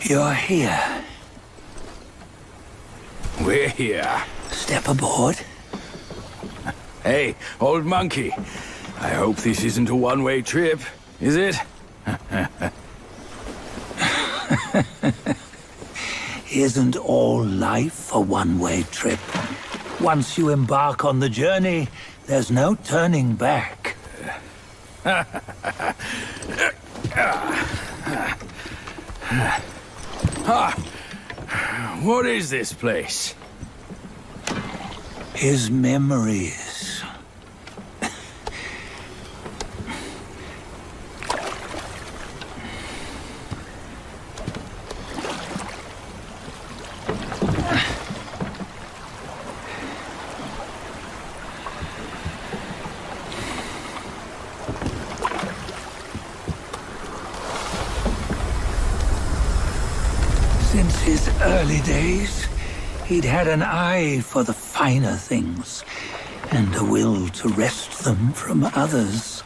You're here. We're here. Step aboard. Hey, old monkey. I hope this isn't a one-way trip, is it? Isn't all life a one-way trip? Once you embark on the journey, there's no turning back. What is this place? His memories. Since his early days, he'd had an eye for the finer things, and a will to wrest them from others.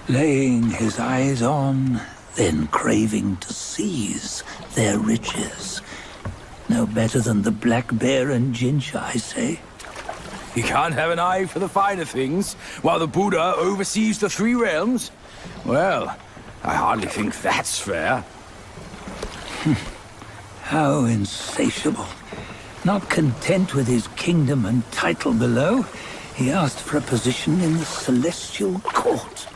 Laying his eyes on, then craving to seize their riches. No better than the black bear and Jinja, I say. You can't have an eye for the finer things, while the Buddha oversees the three realms? Well, I hardly think that's fair. How insatiable. Not content with his kingdom and title below, he asked for a position in the celestial court.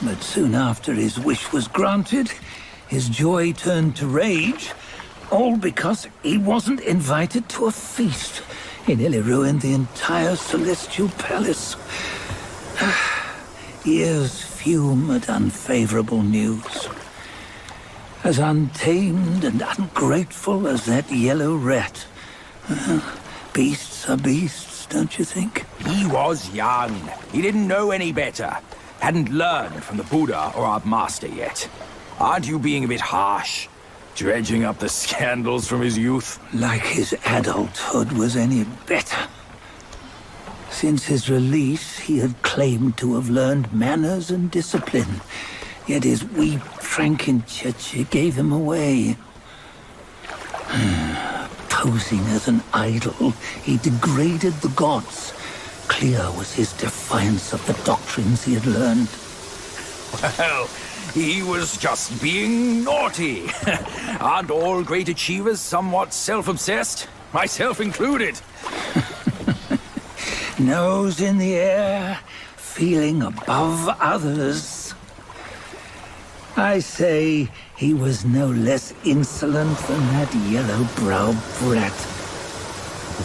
But soon after his wish was granted, his joy turned to rage, all because he wasn't invited to a feast. He nearly ruined the entire celestial palace. Ears fume at unfavorable news. As untamed and ungrateful as that yellow rat. Beasts are beasts, don't you think? He was young. He didn't know any better. Hadn't learned from the Buddha or our master yet. Aren't you being a bit harsh? Dredging up the scandals from his youth? Like his adulthood was any better. Since his release, he had claimed to have learned manners and discipline. Yet his weak Frankenchurch gave him away. Posing as an idol, he degraded the gods. Clear was his defiance of the doctrines he had learned. Well, he was just being naughty. Aren't all great achievers somewhat self-obsessed? Myself included. Nose in the air, feeling above others. I say he was no less insolent than that yellow-browed brat.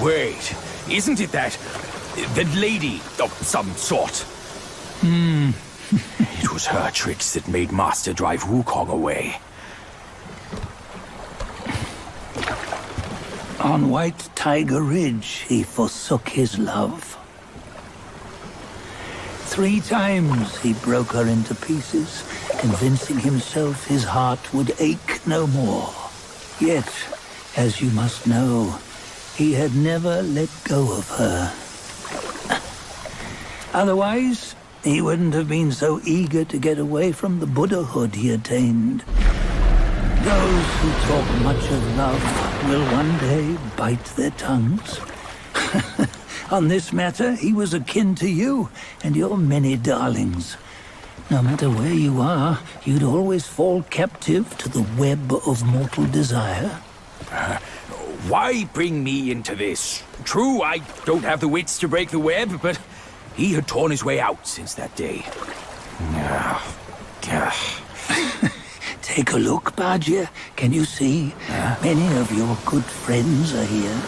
Wait, isn't it that lady of some sort? It was her tricks that made Master drive Wukong away. On White Tiger Ridge, he forsook his love. 3 times he broke her into pieces, convincing himself his heart would ache no more. Yet, as you must know, he had never let go of her. Otherwise, he wouldn't have been so eager to get away from the Buddhahood he attained. Those who talk much of love will one day bite their tongues. On this matter, he was akin to you and your many darlings. No matter where you are, you'd always fall captive to the web of mortal desire. Why bring me into this? True, I don't have the wits to break the web, but he had torn his way out since that day. Take a look, Bajia. Can you see? Many of your good friends are here.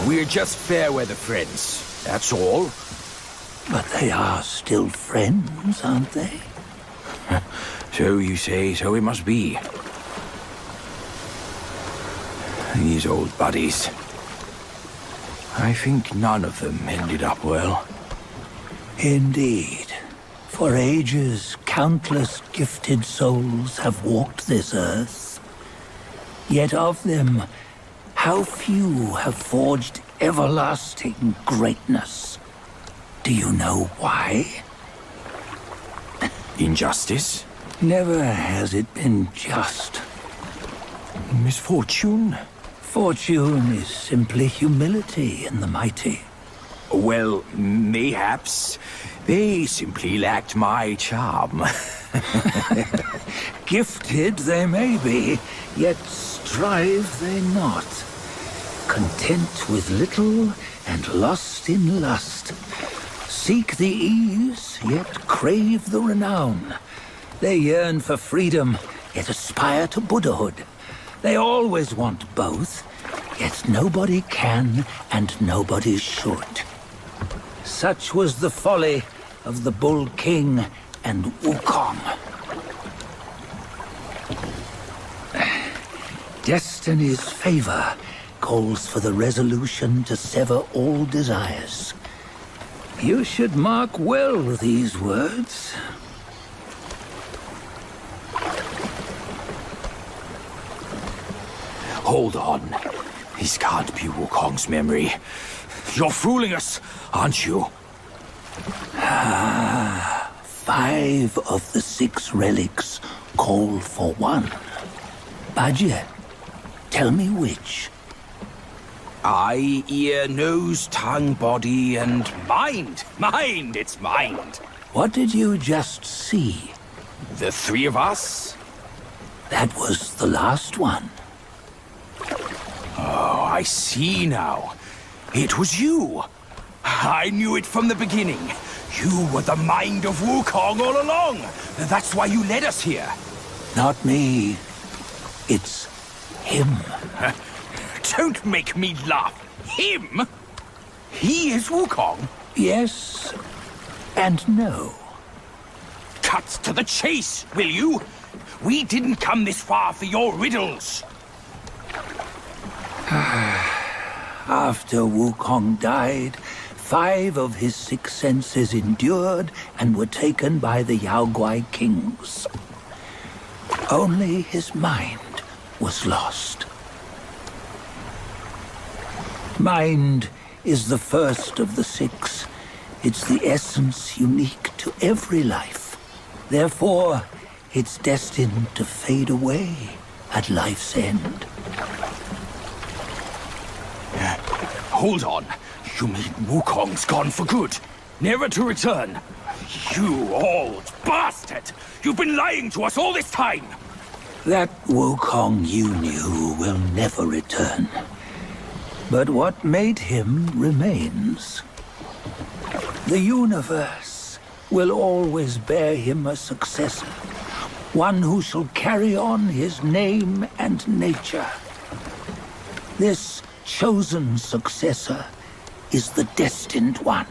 We're just fair-weather friends, that's all. But they are still friends, aren't they? So you say, so it must be. These old buddies. I think none of them ended up well. Indeed. For ages, countless gifted souls have walked this earth. Yet of them, how few have forged everlasting greatness? Do you know why? Injustice? Never has it been just. Misfortune? Fortune is simply humility in the mighty. Well, mayhaps they simply lacked my charm. Gifted they may be, yet strive they not. Content with little and lost in lust. Seek the ease, yet crave the renown. They yearn for freedom, yet aspire to Buddhahood. They always want both, yet nobody can and nobody should. Such was the folly of the Bull King and Wukong. Destiny's favor calls for the resolution to sever all desires. You should mark well these words. Hold on. This can't be Wukong's memory. You're fooling us, aren't you? 5 of the 6 relics call for one. Bajie, tell me which. Eye, ear, nose, tongue, body, and mind. Mind, it's mind. What did you just see? The 3 of us? That was the last one. Oh, I see now. It was you. I knew it from the beginning. You were the mind of Wukong all along. That's why you led us here. Not me. It's him. Don't make me laugh. Him? He is Wukong? Yes and no. Cut to the chase, will you? We didn't come this far for your riddles. After Wukong died, 5 of his 6 senses endured and were taken by the Yaoguai kings. Only his mind was lost. Mind is the first of the 6. It's the essence unique to every life. Therefore, it's destined to fade away at life's end. Hold on. You mean Wukong's gone for good? Never to return? You old bastard! You've been lying to us all this time! That Wukong you knew will never return. But what made him remains. The universe will always bear him a successor. One who shall carry on his name and nature. This chosen successor is the destined one.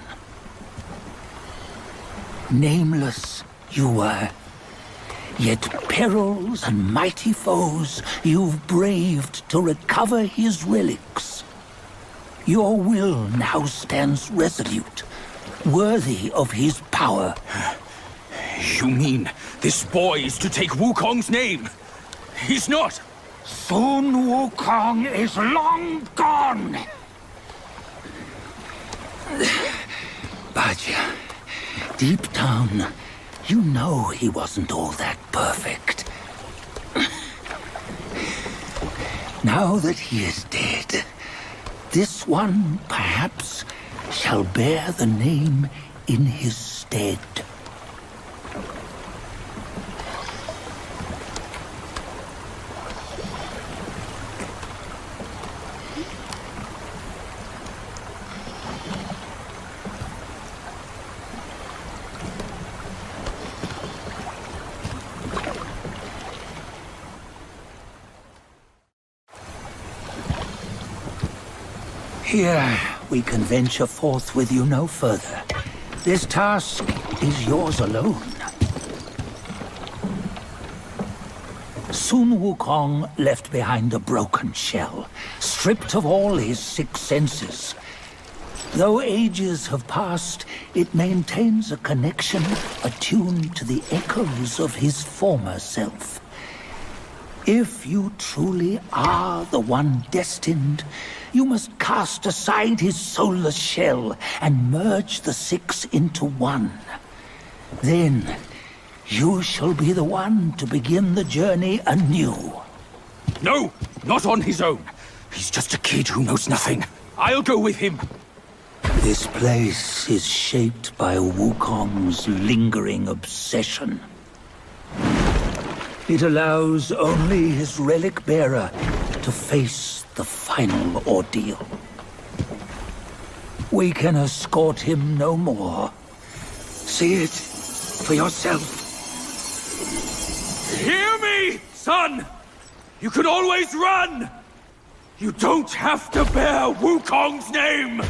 Nameless you were, yet perils and mighty foes you've braved to recover his relics. Your will now stands resolute, worthy of his power. You mean this boy is to take Wukong's name? He's not! Soon Wukong is long gone! Bajie, deep down, you know he wasn't all that perfect. Now that he is dead, this one, perhaps, shall bear the name in his stead. Here, we can venture forth with you no further. This task is yours alone. Sun Wukong left behind a broken shell, stripped of all his 6 senses. Though ages have passed, it maintains a connection attuned to the echoes of his former self. If you truly are the one destined, you must cast aside his soulless shell and merge the 6 into one. Then, You shall be the one to begin the journey anew. No, not on his own. He's just a kid who knows nothing. I'll go with him. This place is shaped by Wukong's lingering obsession. It allows only his relic bearer to face the final ordeal. We can escort him no more. See it for yourself. Hear me, son! You can always run! You don't have to bear Wukong's name!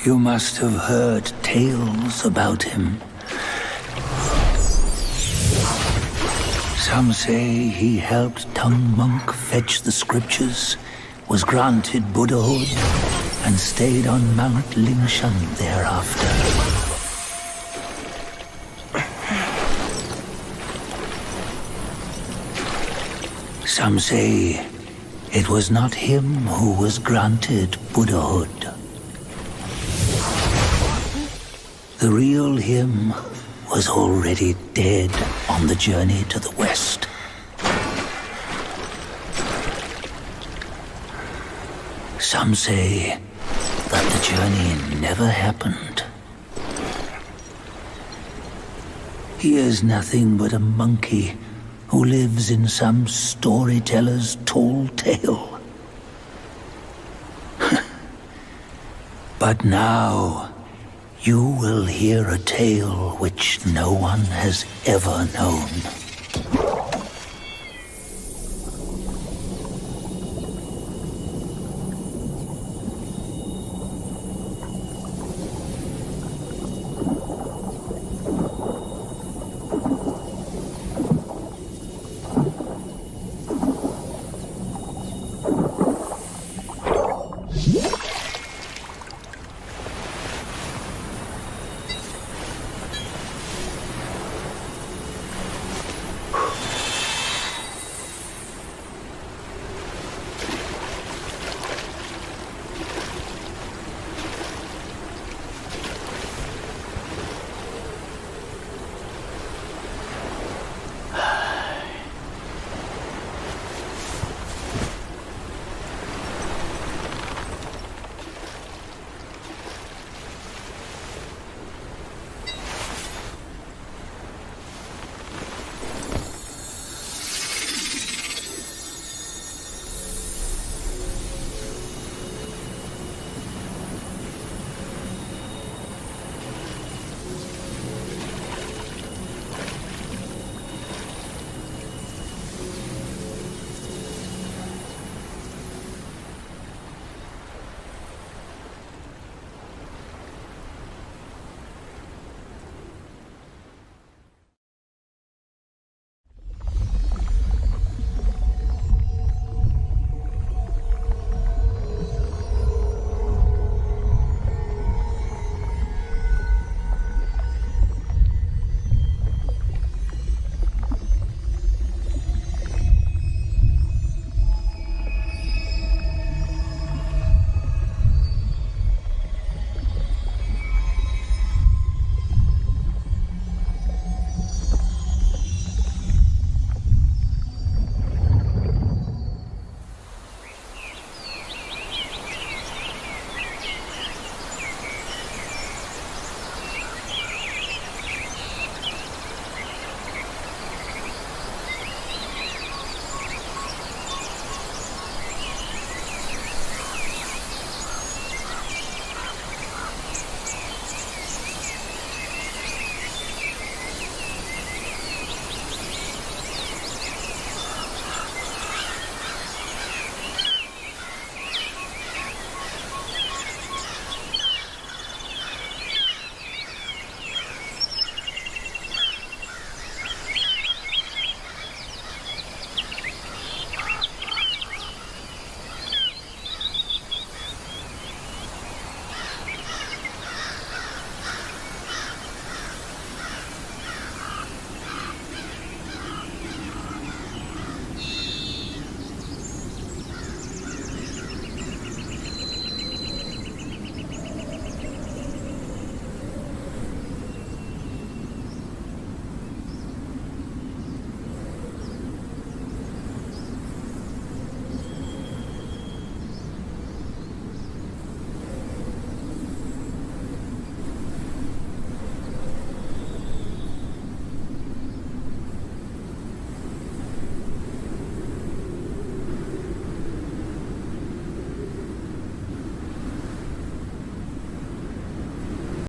You must have heard tales about him. Some say he helped Tung Monk fetch the scriptures, was granted Buddhahood, and stayed on Mount Lingshan thereafter. Some say it was not him who was granted Buddhahood. The real him was already dead on the journey to the west. Some say that the journey never happened. He is nothing but a monkey who lives in some storyteller's tall tale. But now, you will hear a tale which no one has ever known.